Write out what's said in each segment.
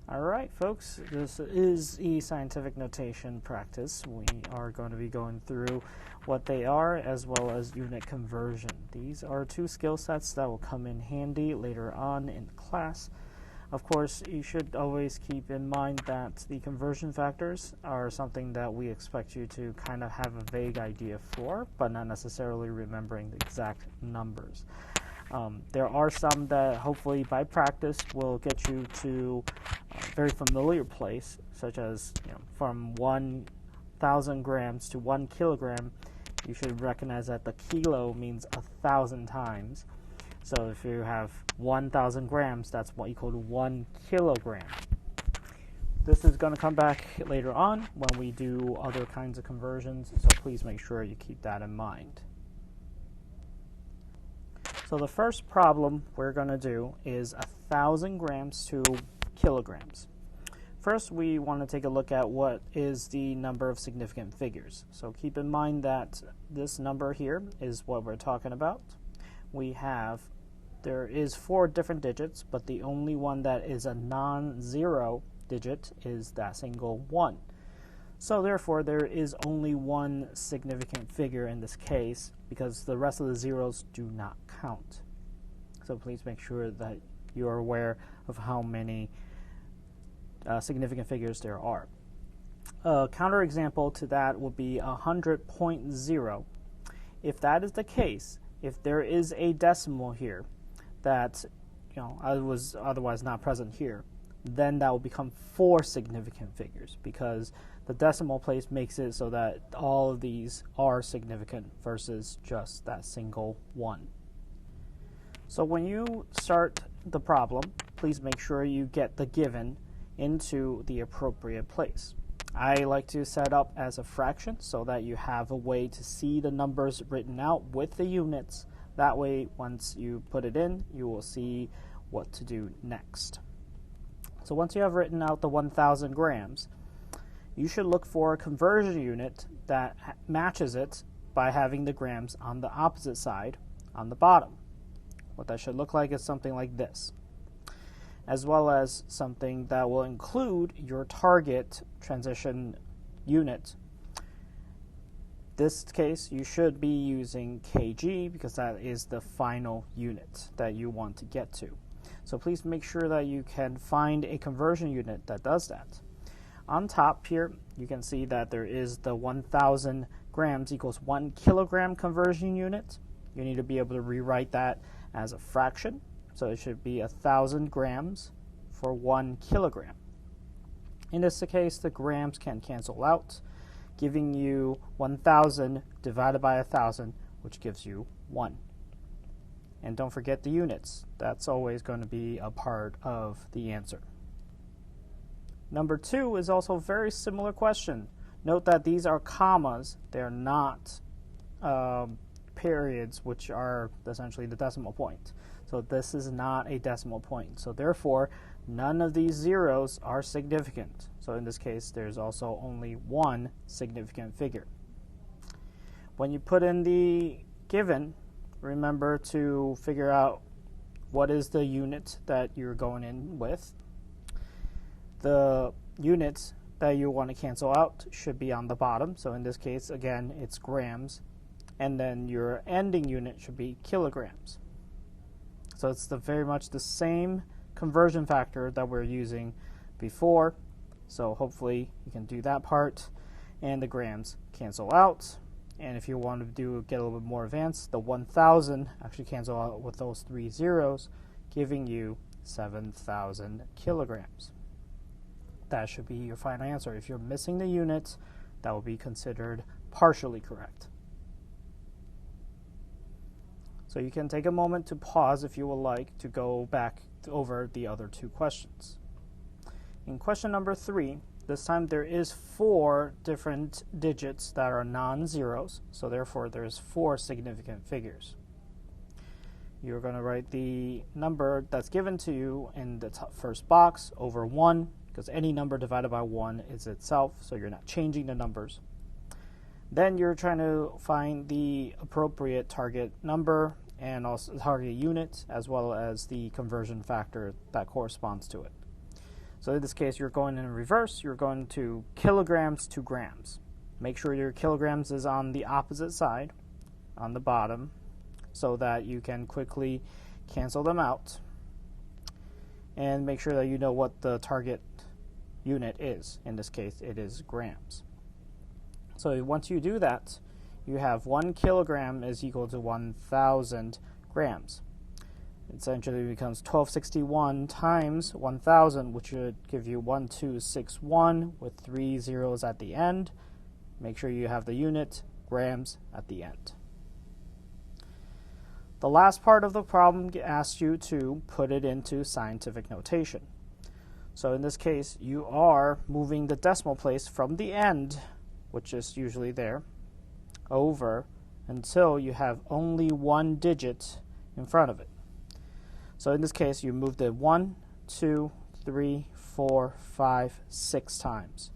Alright folks, this is eScientific Notation practice. We are going to be going through what they are as well as unit conversion. These are two skill sets that will come in handy later on in class. Of course, you should always keep in mind that the conversion factors are something that we expect you to kind of have a vague idea for, but not necessarily remembering the exact numbers. There are some that hopefully by practice will get you to a very familiar place, such as from 1,000 grams to 1 kilogram. You should recognize that the kilo means 1,000 times. So if you have 1,000 grams, that's what equal to 1 kilogram. This is going to come back later on when we do other kinds of conversions, so please make sure you keep that in mind. So the first problem we're going to do is 1,000 grams to kilograms. First, we want to take a look at what is the number of significant figures. So keep in mind that this number here is what we're talking about. There is 4 different digits, but the only one that is a non-zero digit is that single 1. So therefore, there is only one significant figure in this case because the rest of the zeros do not count. So please make sure that you are aware of how many significant figures there are. A counterexample to that would be 100.0. If that is the case, if there is a decimal here that was otherwise not present here, then that will become 4 significant figures because the decimal place makes it so that all of these are significant versus just that single 1. So when you start the problem, please make sure you get the given into the appropriate place. I like to set up as a fraction so that you have a way to see the numbers written out with the units. That way, once you put it in, you will see what to do next. So once you have written out the 1,000 grams, you should look for a conversion unit that matches it by having the grams on the opposite side on the bottom. What that should look like is something like this, as well as something that will include your target transition unit. This case, you should be using kg because that is the final unit that you want to get to. So please make sure that you can find a conversion unit that does that. On top here, you can see that there is the 1,000 grams equals 1 kilogram conversion unit. You need to be able to rewrite that as a fraction. So it should be 1,000 grams for 1 kilogram. In this case, the grams can cancel out, giving you 1,000 divided by 1,000, which gives you 1. And don't forget the units. That's always going to be a part of the answer. Number 2 is also a very similar question. Note that these are commas. They're not periods, which are essentially the decimal point. So this is not a decimal point. So therefore, none of these zeros are significant. So in this case, there's also only one significant figure. When you put in the given, remember to figure out what is the unit that you're going in with. The units that you want to cancel out should be on the bottom. So in this case, again, it's grams. And then your ending unit should be kilograms. So it's very much the same conversion factor that we're using before. So hopefully you can do that part. And the grams cancel out. And if you want to get a little bit more advanced, the 1,000 actually cancel out with those 3 zeros, giving you 7,000 kilograms. That should be your final answer. If you're missing the units, that will be considered partially correct. So you can take a moment to pause if you would like to go back over the other 2 questions. In question number 3, this time there is 4 different digits that are non-zeros, so therefore there's 4 significant figures. You're going to write the number that's given to you in the first box over 1, because any number divided by 1 is itself, so you're not changing the numbers. Then you're trying to find the appropriate target number and also the target unit, as well as the conversion factor that corresponds to it. So in this case, you're going in reverse. You're going to kilograms to grams. Make sure your kilograms is on the opposite side, on the bottom, so that you can quickly cancel them out. And make sure that you know what the target unit is. In this case, it is grams. So once you do that, you have 1 kilogram is equal to 1,000 grams. It essentially becomes 1261 times 1,000, which should give you 1261 with 3 zeros at the end. Make sure you have the unit, grams, at the end. The last part of the problem asks you to put it into scientific notation. So in this case, you are moving the decimal place from the end, which is usually there, over until you have only one digit in front of it. So in this case, you moved it 1, 2, 3, 4, 5, 6 times.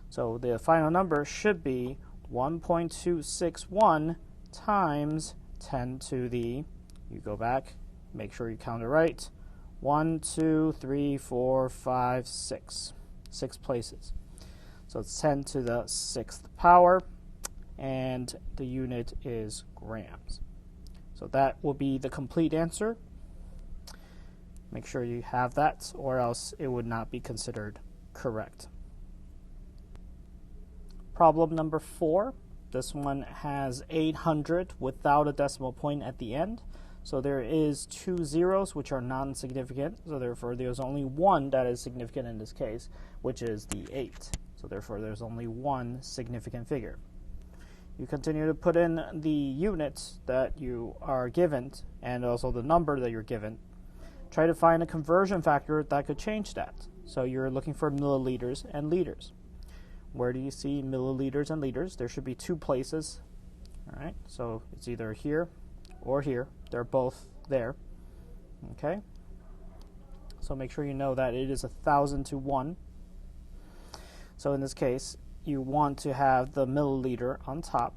So the final number should be 1.261 times 10 to the, you go back, make sure you count it right, 1, 2, 3, 4, 5, 6. 6 places. So it's 10 to the 6th power, and the unit is grams. So that will be the complete answer. Make sure you have that, or else it would not be considered correct. Problem number 4. This one has 800 without a decimal point at the end. So there is 2 zeros which are non-significant. So therefore there's only one that is significant in this case, which is the 8. So therefore there's only one significant figure. You continue to put in the units that you are given and also the number that you're given. Try to find a conversion factor that could change that. So you're looking for milliliters and liters. Where do you see milliliters and liters? There should be 2 places. All right, so it's either here or here. They're both there. Okay. So make sure you know that it is 1,000 to 1. So in this case, you want to have the milliliter on top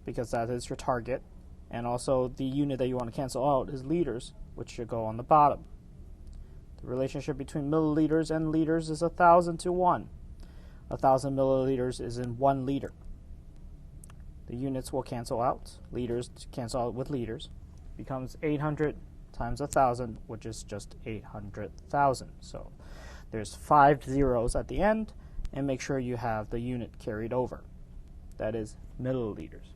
because that is your target. And also the unit that you want to cancel out is liters, which should go on the bottom. The relationship between milliliters and liters is 1,000 to 1. 1,000 milliliters is in 1 liter. The units will cancel out. Liters cancel out with liters. Becomes 800 times 1,000, which is just 800,000. So there's 5 zeros at the end, and make sure you have the unit carried over. That is milliliters.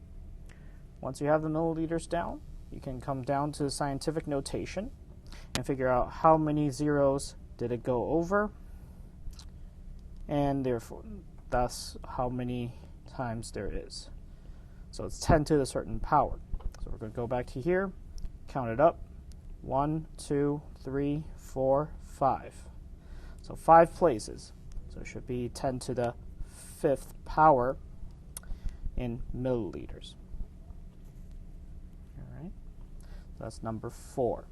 Once you have the milliliters down, you can come down to scientific notation and figure out how many zeros did it go over, and therefore thus how many times there is. So it's 10 to the certain power. So we're going to go back to here, count it up. 1, 2, 3, 4, 5. So 5 places. So it should be 10 to the 5th power in milliliters. All right. So that's number 4.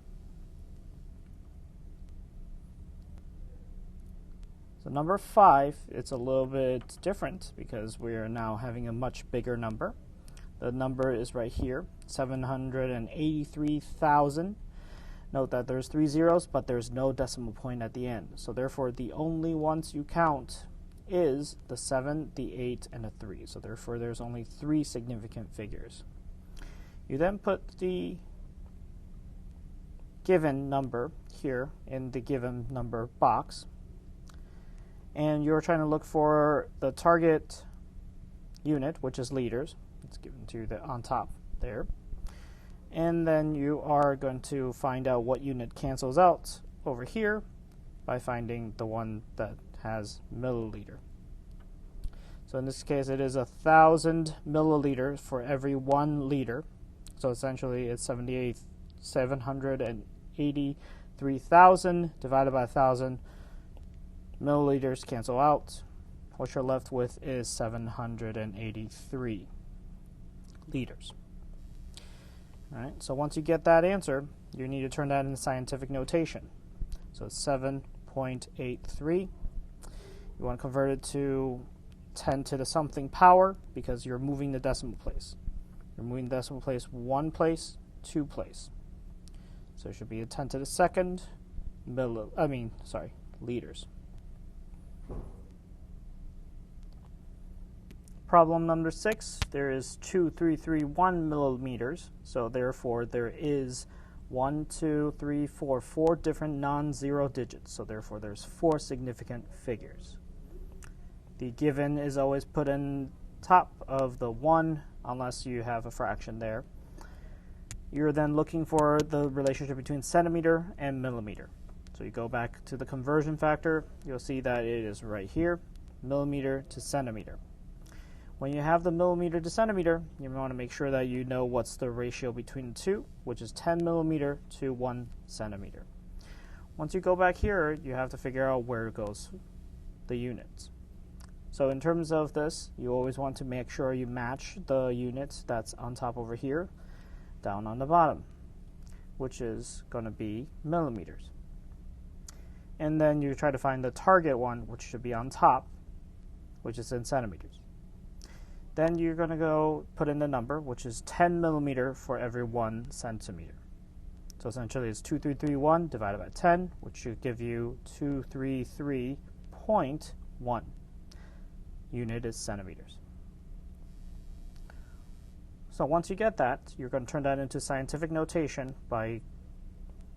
So number 5, it's a little bit different because we are now having a much bigger number. The number is right here, 783,000. Note that there's 3 zeros, but there's no decimal point at the end. So therefore, the only ones you count is the 7, the 8, and the 3. So therefore, there's only 3 significant figures. You then put the given number here in the given number box, and you're trying to look for the target unit, which is liters. It's given to you on top there. And then you are going to find out what unit cancels out over here by finding the one that has milliliter. So in this case, it is 1,000 milliliters for every 1 liter. So essentially, it's 783,000 divided by 1,000. Milliliters cancel out. What you're left with is 783 liters. All right, so once you get that answer, you need to turn that into scientific notation. So it's 7.83. You want to convert it to 10 to the something power because you're moving the decimal place. You're moving the decimal place 1 place, 2 place. So it should be a 10 to the second liters. Problem number 6, there is 2331 millimeters, so therefore there is 4 different non-zero digits, so therefore there's 4 significant figures. The given is always put in top of the 1 unless you have a fraction there. You're then looking for the relationship between centimeter and millimeter. So you go back to the conversion factor, you'll see that it is right here, millimeter to centimeter. When you have the millimeter to centimeter, you want to make sure that you know what's the ratio between the two, which is 10 millimeter to 1 centimeter. Once you go back here, you have to figure out where goes the units. So in terms of this, you always want to make sure you match the units that's on top over here, down on the bottom, which is going to be millimeters. And then you try to find the target one, which should be on top, which is in centimeters. Then you're going to go put in the number, which is 10 millimeter for every 1 centimeter. So essentially it's 2331 divided by 10, which should give you 233.1. Unit is centimeters. So once you get that, you're going to turn that into scientific notation by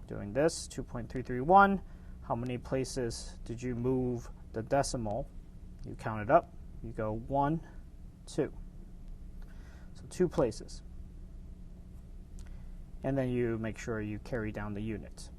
doing this, 2.331. How many places did you move the decimal? You count it up. You go 1, 2. So 2 places. And then you make sure you carry down the units.